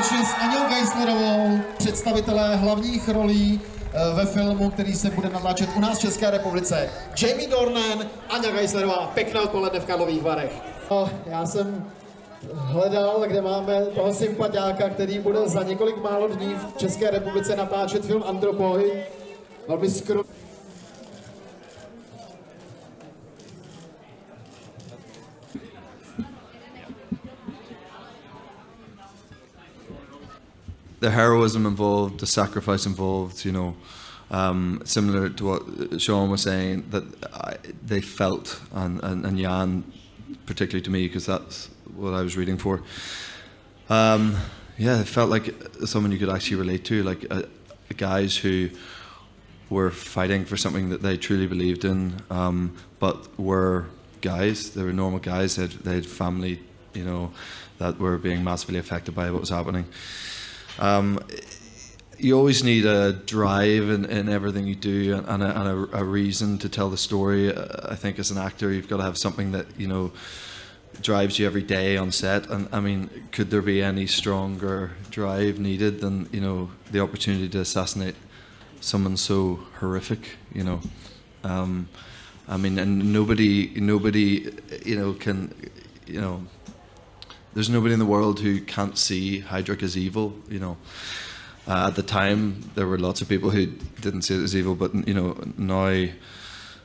společně s Aňou Geislerovou, představitelé hlavních rolí ve filmu, který se bude natáčet u nás v České republice. Jamie Dornan, Aňa Geislerová, pěkné odpoledne v Karlových Varech. Já jsem hledal, kde máme toho sympatiáka, který bude za několik málo dní v České republice natáčet film Antropoj. Velmi skromný. The heroism involved, the sacrifice involved, you know, similar to what Sean was saying, that they felt, and Jan, particularly to me, because that's what I was reading for. Yeah, it felt like someone you could actually relate to, like guys who were fighting for something that they truly believed in, but were guys. They were normal guys. They had family, you know, that were being massively affected by what was happening. You always need a drive in everything you do, and a reason to tell the story. I think as an actor, you've got to have something that, you know, drives you every day on set. And I mean, could there be any stronger drive needed than, you know, the opportunity to assassinate someone so horrific, you know? I mean, and nobody, you know, can, you know, there's nobody in the world who can't see Heydrich as evil, you know. At the time, there were lots of people who didn't see it as evil, but, you know, now,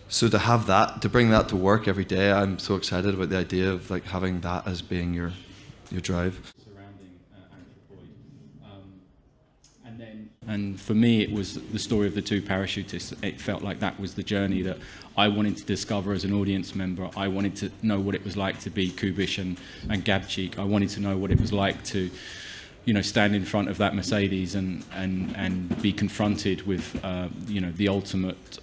so to have that, to bring that to work every day, I'm so excited about the idea of like having that as being your drive. Surrounding Anthropoid. And for me, it was the story of the two parachutists. It felt like that was the journey that I wanted to discover as an audience member. I wanted to know what it was like to be Kubish and Gabčík. I wanted to know what it was like to, you know, stand in front of that Mercedes and be confronted with, you know, the ultimate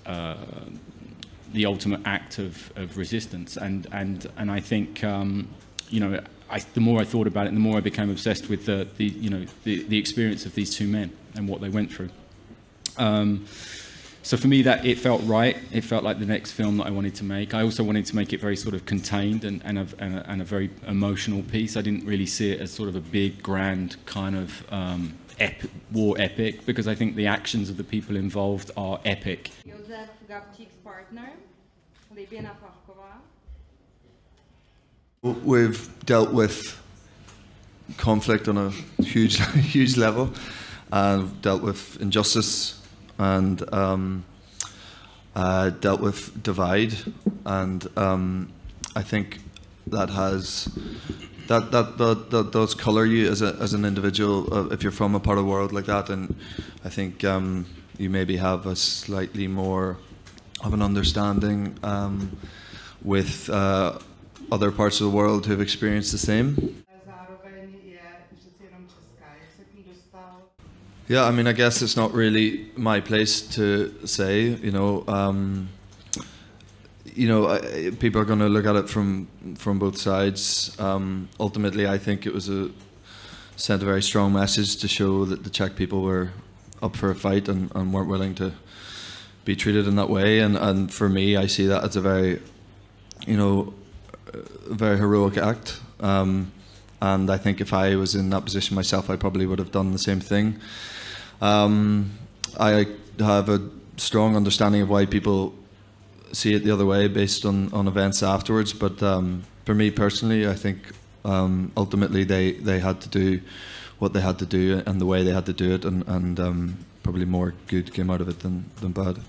act of resistance. And I think, you know, the more I thought about it, the more I became obsessed with the experience of these two men and what they went through. So for me, that it felt right. It felt like the next film that I wanted to make. I also wanted to make it very sort of contained and a very emotional piece. I didn't really see it as sort of a big, grand kind of war epic, because I think the actions of the people involved are epic. Josef Gabčík's partner, Liběna Pavková. We've dealt with conflict on a huge, huge level, and dealt with injustice, and dealt with divide, and I think that has that does colour you as an individual if you're from a part of the world like that, and I think you maybe have a slightly more of an understanding with other parts of the world who have experienced the same. Yeah, I mean, I guess it's not really my place to say, you know. People are going to look at it from both sides. Ultimately, I think it was sent a very strong message to show that the Czech people were up for a fight and weren't willing to be treated in that way. And for me, I see that as a very, you know, a very heroic act. And I think if I was in that position myself, I probably would have done the same thing. I have a strong understanding of why people see it the other way based on events afterwards, but for me personally, I think ultimately they had to do what they had to do and the way they had to do it, and probably more good came out of it than bad.